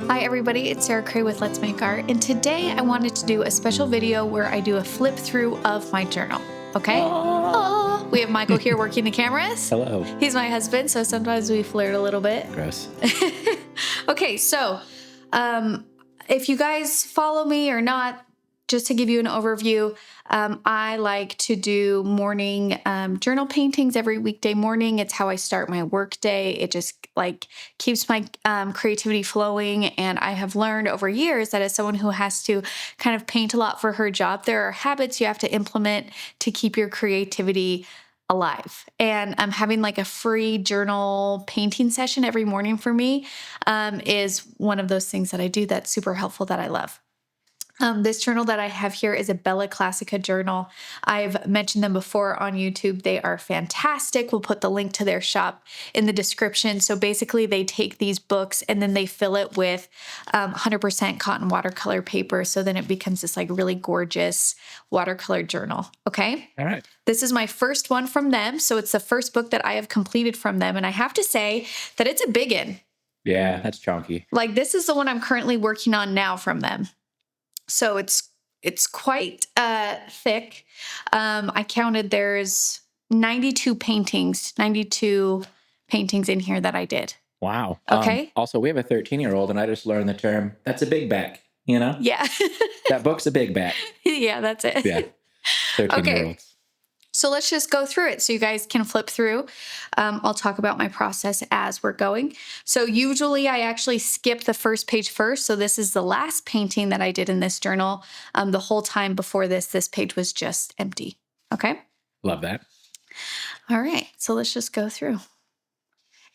Hi everybody, it's Sarah Cray with Let's Make Art, and today I wanted to do a special video where I do a flip through of my journal, okay? Oh, we have Michael here working the cameras. Hello. He's my husband, so sometimes we flirt a little bit. Gross. Okay, so if you guys follow me or not, just to give you an overview, I like to do morning journal paintings every weekday morning. It's how I start my work day. It just like keeps my creativity flowing. And I have learned over years that as someone who has to kind of paint a lot for her job, there are habits you have to implement to keep your creativity alive. And having like a free journal painting session every morning for me is one of those things that I do that's super helpful that I love. This journal that I have here is a Bella Classica journal. I've mentioned them before on YouTube. They are fantastic. We'll put the link to their shop in the description. So basically they take these books and then they fill it with 100% cotton watercolor paper. So then it becomes this like really gorgeous watercolor journal. Okay. All right. This is my first one from them. So it's the first book that I have completed from them. And I have to say that it's a big one. Yeah, that's chunky. Like this is the one I'm currently working on now from them. So it's quite thick. I counted there's 92 paintings in here that I did. Wow. Okay. Also, we have a 13-year-old, and I just learned the term, that's a big back, you know? Yeah. That book's a big back. Yeah, that's it. Yeah. 13-year-olds. Okay. So let's just go through it so you guys can flip through. I'll talk about my process as we're going. So usually I actually skip the first page first. So this is the last painting that I did in this journal. The whole time before this page was just empty. Okay. Love that. All right. So let's just go through.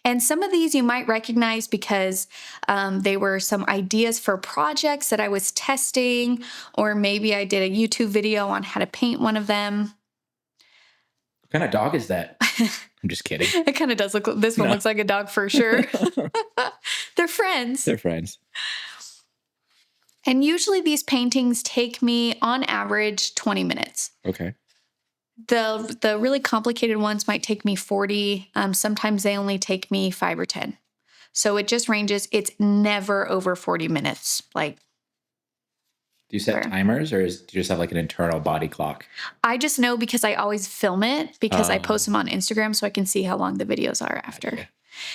And some of these you might recognize because they were some ideas for projects that I was testing, or maybe I did a YouTube video on how to paint one of them. What kind of dog is that? I'm just kidding. It kind of does look, this one looks like a dog for sure. They're friends. They're friends. And usually these paintings take me on average 20 minutes. Okay. The really complicated ones might take me 40. Sometimes they only take me 5 or 10. So it just ranges. It's never over 40 minutes. Like, do you set timers, or do you just have like an internal body clock? I just know because I always film it because I post them on Instagram so I can see how long the videos are after. Gotcha.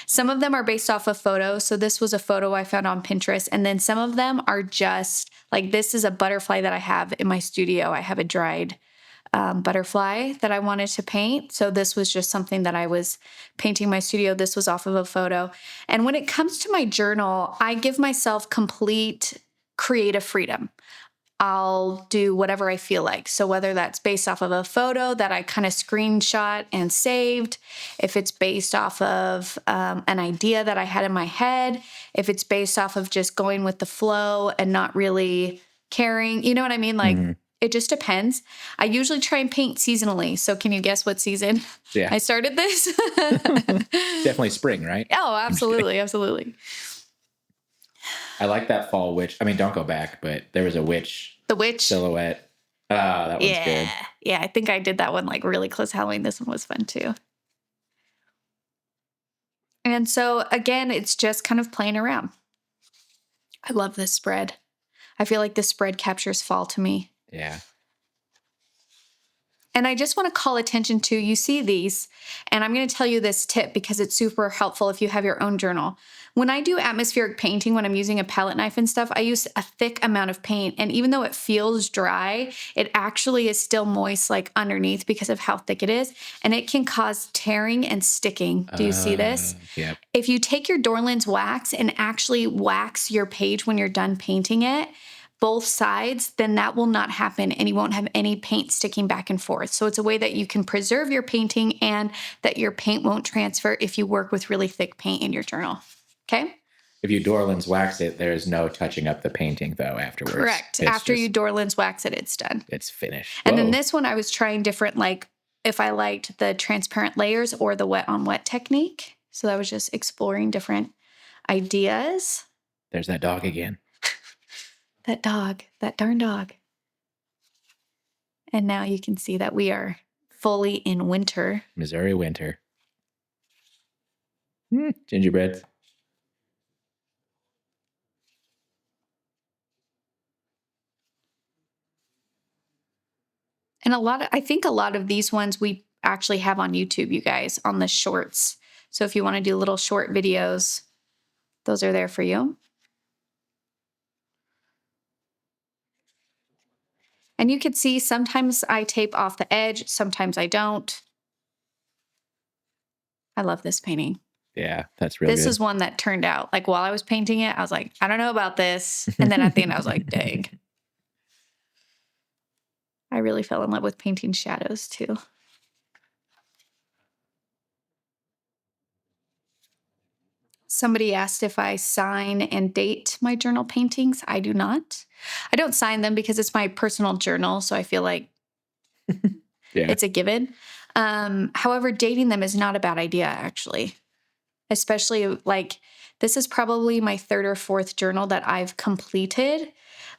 Some of them are based off of photos. So this was a photo I found on Pinterest. And then some of them are just like, this is a butterfly that I have in my studio. I have a dried butterfly that I wanted to paint. So this was just something that I was painting in my studio. This was off of a photo. And when it comes to my journal, I give myself complete creative freedom. I'll do whatever I feel like. So whether that's based off of a photo that I kind of screenshot and saved, if it's based off of an idea that I had in my head, if it's based off of just going with the flow and not really caring, you know what I mean? Like, It just depends. I usually try and paint seasonally. So can you guess what season I started this? Definitely spring, right? Oh, absolutely. Absolutely. I like that fall witch. I mean, don't go back, but there was a witch. The witch Silhouette. Oh, that one's good. Yeah, I think I did that one like really close to Halloween. This one was fun too. And so again, it's just kind of playing around. I love this spread. I feel like this spread captures fall to me. Yeah. And I just want to call attention to, you see these, and I'm going to tell you this tip because it's super helpful if you have your own journal. When I do atmospheric painting, when I'm using a palette knife and stuff, I use a thick amount of paint. And even though it feels dry, it actually is still moist like underneath because of how thick it is. And it can cause tearing and sticking. Do you see this? Yeah. If you take your Dorland's wax and actually wax your page when you're done painting it, both sides, then that will not happen and you won't have any paint sticking back and forth. So it's a way that you can preserve your painting and that your paint won't transfer if you work with really thick paint in your journal. Okay? If you Dorland's wax it, there's no touching up the painting though afterwards. Correct. After you Dorland's wax it, it's done. It's finished. And then this one I was trying different, like if I liked the transparent layers or the wet on wet technique. So I was just exploring different ideas. There's that dog again. That dog, that darn dog. And now you can see that we are fully in winter. Missouri winter. Gingerbread. And I think a lot of these ones we actually have on YouTube, you guys, on the shorts. So if you want to do little short videos, those are there for you. And you can see sometimes I tape off the edge, sometimes I don't. I love this painting. Yeah, that's real This good. is one that turned out, like while I was painting it, I was like, I don't know about this. And then at the end, I was like, dang. I really fell in love with painting shadows too. Somebody asked if I sign and date my journal paintings. I do not. I don't sign them because it's my personal journal. So I feel like it's a given. However, dating them is not a bad idea, actually. Especially like this is probably my third or fourth journal that I've completed.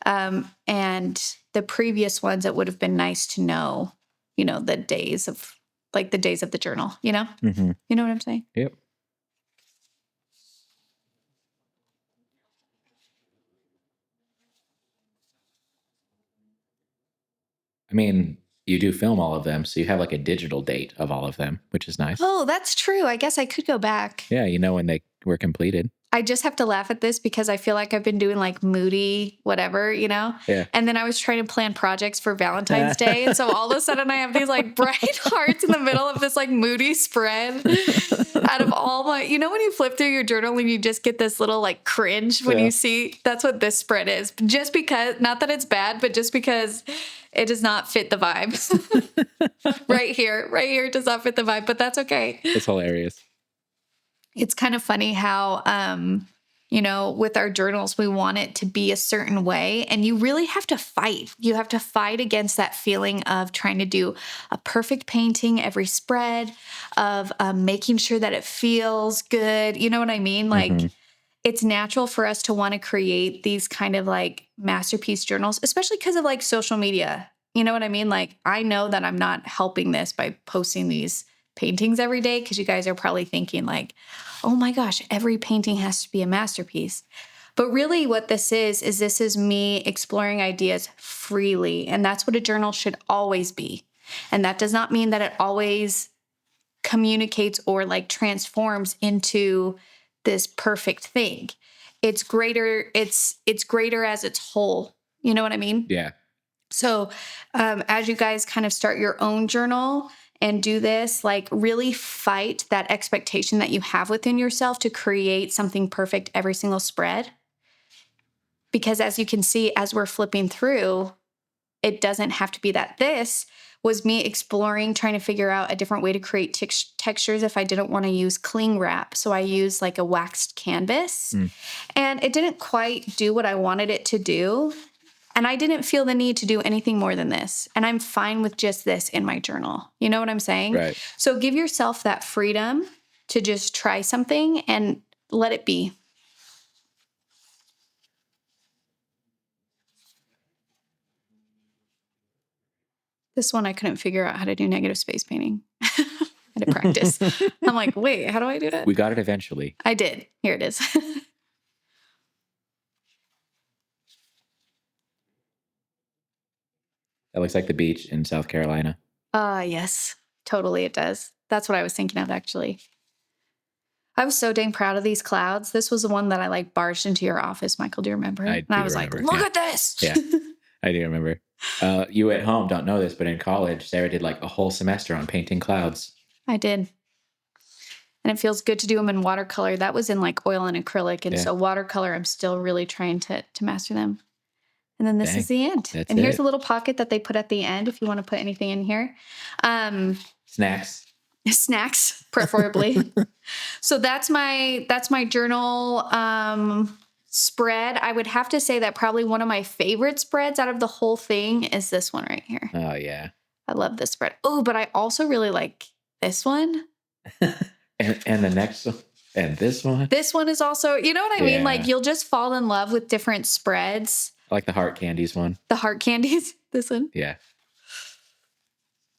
And the previous ones, it would have been nice to know, the days of the journal, Mm-hmm. You know what I'm saying? Yep. I mean, you do film all of them, so you have like a digital date of all of them, which is nice. Oh, that's true. I guess I could go back. Yeah, you know when they were completed. I just have to laugh at this because I feel like I've been doing like moody, whatever, Yeah. And then I was trying to plan projects for Valentine's Day. And so all of a sudden I have these like bright hearts in the middle of this like moody spread out of all my, when you flip through your journal and you just get this little like cringe when you see, that's what this spread is. Just because, not that it's bad, but just because it does not fit the vibe. Right here does not fit the vibe, but that's okay. It's hilarious. It's kind of funny how, with our journals, we want it to be a certain way. And you really have to fight. You have to fight against that feeling of trying to do a perfect painting every spread, of making sure that it feels good. You know what I mean? Like, it's natural for us to want to create these kind of like masterpiece journals, especially because of like social media. You know what I mean? Like, I know that I'm not helping this by posting these paintings every day because you guys are probably thinking like, oh my gosh, every painting has to be a masterpiece. But really what this is me exploring ideas freely. And that's what a journal should always be. And that does not mean that it always communicates or like transforms into this perfect thing. It's greater. It's greater as its whole. You know what I mean? Yeah. So as you guys kind of start your own journal and do this, like really fight that expectation that you have within yourself to create something perfect every single spread. Because as you can see, as we're flipping through, it doesn't have to be that. This was me exploring, trying to figure out a different way to create textures if I didn't want to use cling wrap. So I used like a waxed canvas and it didn't quite do what I wanted it to do. And I didn't feel the need to do anything more than this. And I'm fine with just this in my journal. You know what I'm saying? Right. So give yourself that freedom to just try something and let it be. This one, I couldn't figure out how to do negative space painting. I had to practice. I'm like, wait, how do I do that? We got it eventually. I did. Here it is. That looks like the beach in South Carolina. Yes, totally it does. That's what I was thinking of, actually. I was so dang proud of these clouds. This was the one that I like barged into your office, Michael. Do you remember? I was remember. like, look at this. Yeah, I do remember. You at home don't know this, but in college, Sarah did like a whole semester on painting clouds. I did. And it feels good to do them in watercolor. That was in like oil and acrylic. And so watercolor, I'm still really trying to master them. And then this is the end. And here's a little pocket that they put at the end if you want to put anything in here. Snacks. Snacks, preferably. So that's my journal spread. I would have to say that probably one of my favorite spreads out of the whole thing is this one right here. Oh, yeah. I love this spread. Oh, but I also really like this one. and the next one. And this one. This one is also, you know what I mean? Like you'll just fall in love with different spreads. I like the heart candies one. The heart candies, this one. Yeah.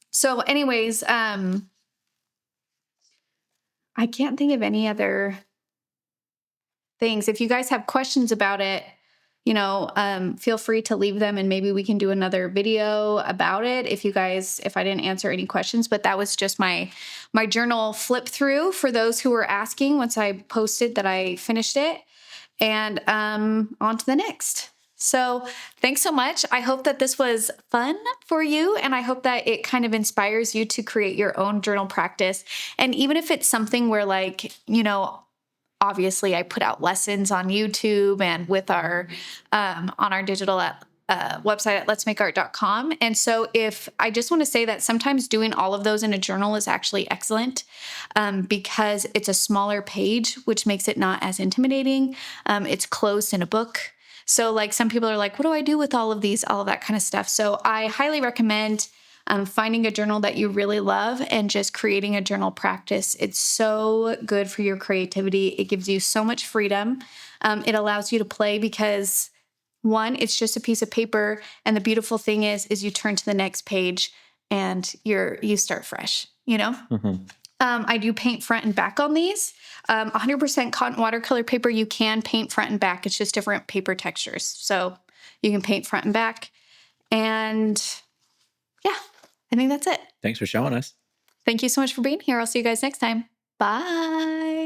So anyways, I can't think of any other things. If you guys have questions about it, feel free to leave them and maybe we can do another video about it if I didn't answer any questions. But that was just my journal flip through for those who were asking once I posted that I finished it. And on to the next. So thanks so much. I hope that this was fun for you. And I hope that it kind of inspires you to create your own journal practice. And even if it's something where obviously I put out lessons on YouTube and with our, on our digital website at letsmakeart.com. And so I just want to say that sometimes doing all of those in a journal is actually excellent because it's a smaller page, which makes it not as intimidating. It's closed in a book. So some people are like, what do I do with all of that kind of stuff? So I highly recommend finding a journal that you really love and just creating a journal practice. It's so good for your creativity. It gives you so much freedom. It allows you to play because one, it's just a piece of paper. And the beautiful thing is you turn to the next page and you start fresh, Mm-hmm. I do paint front and back on these. 100% cotton watercolor paper, you can paint front and back. It's just different paper textures. So you can paint front and back. And yeah, I think that's it. Thanks for showing us. Thank you so much for being here. I'll see you guys next time. Bye.